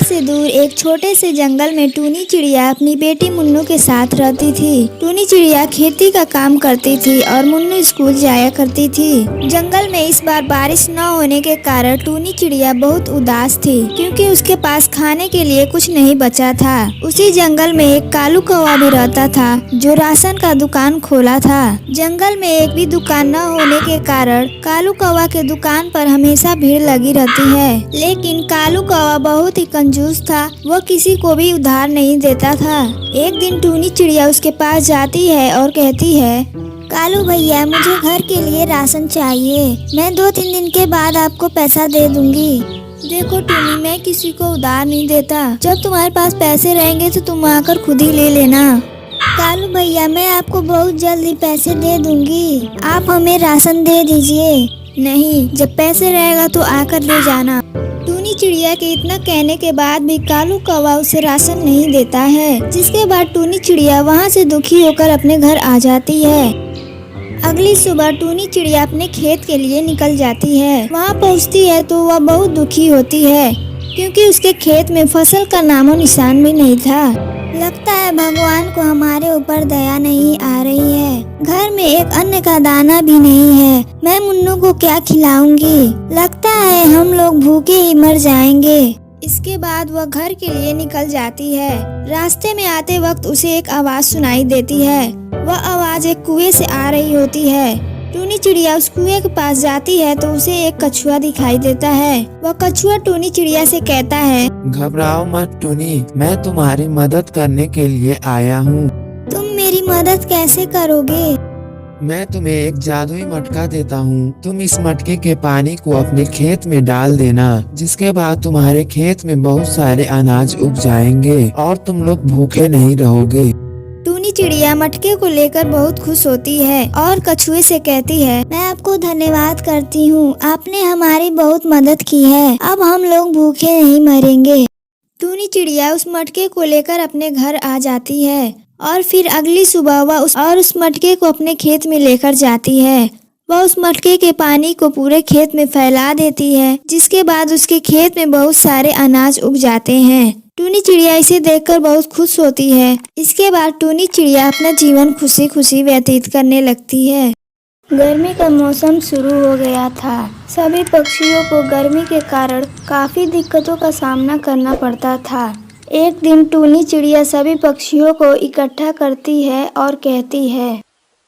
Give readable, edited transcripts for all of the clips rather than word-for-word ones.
शहर से दूर एक छोटे से जंगल में टूनी चिड़िया अपनी बेटी मुन्नू के साथ रहती थी। टूनी चिड़िया खेती का काम करती थी और मुन्नू स्कूल जाया करती थी। जंगल में इस बार बारिश न होने के कारण टूनी चिड़िया बहुत उदास थी, क्योंकि उसके पास खाने के लिए कुछ नहीं बचा था। उसी जंगल में एक कालू कौवा भी रहता था, जो राशन का दुकान खोला था। जंगल में एक भी दुकान न होने के कारण कालू कौवा के दुकान पर हमेशा भीड़ लगी रहती है। लेकिन कालू कौवा बहुत ही कंजूस था, वो किसी को भी उधार नहीं देता था। एक दिन टूनी चिड़िया उसके पास जाती है और कहती है, कालू भैया, मुझे घर के लिए राशन चाहिए। मैं 2-3 दिन के बाद आपको पैसा दे दूंगी। देखो टूनी, मैं किसी को उधार नहीं देता। जब तुम्हारे पास पैसे रहेंगे तो तुम आकर खुद ही ले लेना। कालू भैया, मैं आपको बहुत जल्दी पैसे दे दूंगी, आप हमें राशन दे दीजिए। नहीं, जब पैसे रहेगा तो आकर ले जाना। टूनी चिड़िया के इतना कहने के बाद भी कालू कौवा उसे राशन नहीं देता है, जिसके बाद टूनी चिड़िया वहाँ से दुखी होकर अपने घर आ जाती है। अगली सुबह टूनी चिड़िया अपने खेत के लिए निकल जाती है। वहाँ पहुँचती है तो वह बहुत दुखी होती है, क्योंकि उसके खेत में फसल का नामो निशान भी नहीं था। लगता है भगवान को हमारे ऊपर दया नहीं आ रही है। घर में एक अन्न का दाना भी नहीं है। मैं मुन्नू को क्या खिलाऊंगी? लगता है हम लोग भूखे ही मर जाएंगे। इसके बाद वह घर के लिए निकल जाती है। रास्ते में आते वक्त उसे एक आवाज सुनाई देती है। वह आवाज एक कुएं से आ रही होती है। टूनी चिड़िया उस कुएं के पास जाती है तो उसे एक कछुआ दिखाई देता है। वह कछुआ टूनी चिड़िया से कहता है, घबराओ मत टूनी, मैं तुम्हारी मदद करने के लिए आया हूँ। तुम मेरी मदद कैसे करोगे? मैं तुम्हें एक जादुई मटका देता हूँ। तुम इस मटके के पानी को अपने खेत में डाल देना, जिसके बाद तुम्हारे खेत में बहुत सारे अनाज उग जाएंगे और तुम लोग भूखे नहीं रहोगे। टूनी चिड़िया मटके को लेकर बहुत खुश होती है और कछुए से कहती है, मैं आपको धन्यवाद करती हूँ, आपने हमारी बहुत मदद की है। अब हम लोग भूखे नहीं मरेंगे। टूनी चिड़िया उस मटके को लेकर अपने घर आ जाती है और फिर अगली सुबह वह उस मटके को अपने खेत में लेकर जाती है। वह उस मटके के पानी को पूरे खेत में फैला देती है, जिसके बाद उसके खेत में बहुत सारे अनाज उग जाते हैं। टूनी चिड़िया इसे देखकर बहुत खुश होती है। इसके बाद टूनी चिड़िया अपना जीवन खुशी खुशी व्यतीत करने लगती है। गर्मी का मौसम शुरू हो गया था। सभी पक्षियों को गर्मी के कारण काफी दिक्कतों का सामना करना पड़ता था। एक दिन टूनी चिड़िया सभी पक्षियों को इकट्ठा करती है और कहती है,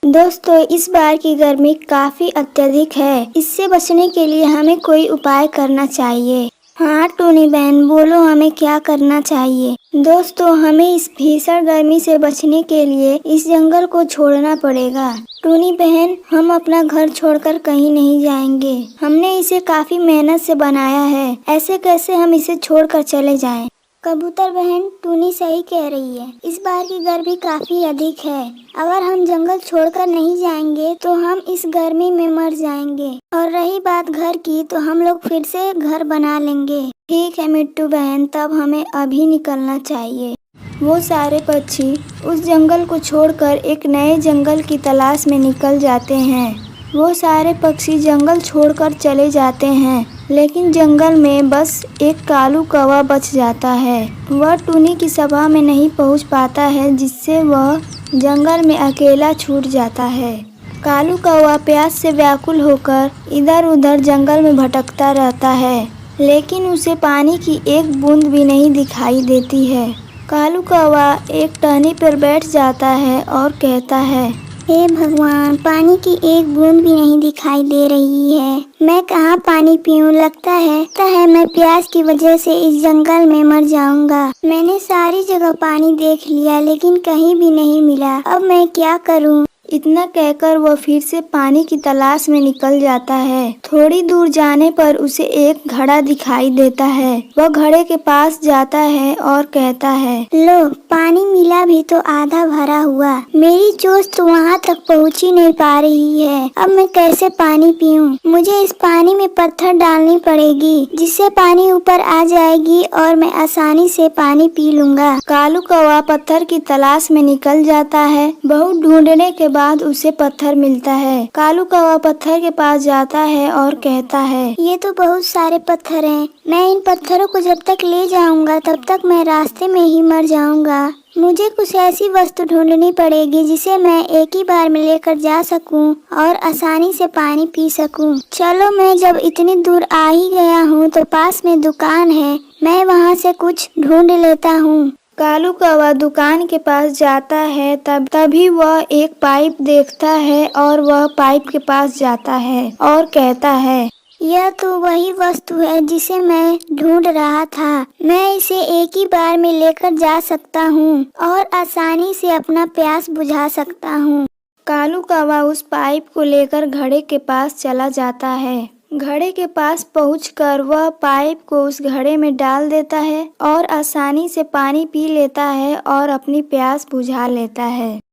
दोस्तों, इस बार की गर्मी काफी अत्यधिक है। इससे बचने के लिए हमें कोई उपाय करना चाहिए। हाँ टूनी बहन, बोलो हमें क्या करना चाहिए? दोस्तों, हमें इस भीषण गर्मी से बचने के लिए इस जंगल को छोड़ना पड़ेगा। टूनी बहन, हम अपना घर छोड़कर कहीं नहीं जाएंगे। हमने इसे काफी मेहनत से बनाया है, ऐसे कैसे हम इसे छोड़कर चले जाएं? कबूतर बहन, टूनी सही कह रही है। इस बार की गर्मी काफी अधिक है। अगर हम जंगल छोड़कर नहीं जाएंगे तो हम इस गर्मी में मर जाएंगे। और रही बात घर की, तो हम लोग फिर से घर बना लेंगे। ठीक है मिट्टू बहन, तब हमें अभी निकलना चाहिए। वो सारे पक्षी उस जंगल को छोड़कर एक नए जंगल की तलाश में निकल जाते हैं। वो सारे पक्षी जंगल छोड़कर चले जाते हैं, लेकिन जंगल में बस एक कालू कौवा बच जाता है। वह टूनी की सभा में नहीं पहुंच पाता है, जिससे वह जंगल में अकेला छूट जाता है। कालू कौवा प्यास से व्याकुल होकर इधर उधर जंगल में भटकता रहता है, लेकिन उसे पानी की एक बूंद भी नहीं दिखाई देती है। कालू कौवा एक टहनी पर बैठ जाता है और कहता है, हे भगवान, पानी की एक बूंद भी नहीं दिखाई दे रही है। मैं कहाँ पानी पीऊँ? लगता है मैं प्यास की वजह से इस जंगल में मर जाऊंगा। मैंने सारी जगह पानी देख लिया, लेकिन कहीं भी नहीं मिला। अब मैं क्या करूँ? इतना कहकर वह फिर से पानी की तलाश में निकल जाता है। थोड़ी दूर जाने पर उसे एक घड़ा दिखाई देता है। वह घड़े के पास जाता है और कहता है, लो, पानी मिला भी तो आधा भरा हुआ। मेरी चोंच तो वहाँ तक पहुँच ही नहीं पा रही है। अब मैं कैसे पानी पीऊँ? मुझे इस पानी में पत्थर डालनी पड़ेगी, जिससे पानी ऊपर आ जाएगी और मैं आसानी से पानी पी लूँगा। कालू कौवा पत्थर की तलाश में निकल जाता है। बहुत ढूंढने के बाद उसे पत्थर मिलता है। कालू कौवा पत्थर के पास जाता है और कहता है, ये तो बहुत सारे पत्थर हैं। मैं इन पत्थरों को जब तक ले जाऊंगा तब तक मैं रास्ते में ही मर जाऊंगा। मुझे कुछ ऐसी वस्तु ढूंढनी पड़ेगी जिसे मैं एक ही बार में लेकर जा सकूं और आसानी से पानी पी सकूं। चलो, मैं जब इतनी दूर आ ही गया हूं तो पास में दुकान है, मैं वहां से कुछ ढूंढ लेता हूं। कालू कौवा दुकान के पास जाता है। तभी वह एक पाइप देखता है और वह पाइप के पास जाता है और कहता है, यह तो वही वस्तु है जिसे मैं ढूंढ रहा था। मैं इसे एक ही बार में लेकर जा सकता हूँ और आसानी से अपना प्यास बुझा सकता हूँ। कालू कौवा उस पाइप को लेकर घड़े के पास चला जाता है। घड़े के पास पहुंचकर वह पाइप को उस घड़े में डाल देता है और आसानी से पानी पी लेता है और अपनी प्यास बुझा लेता है।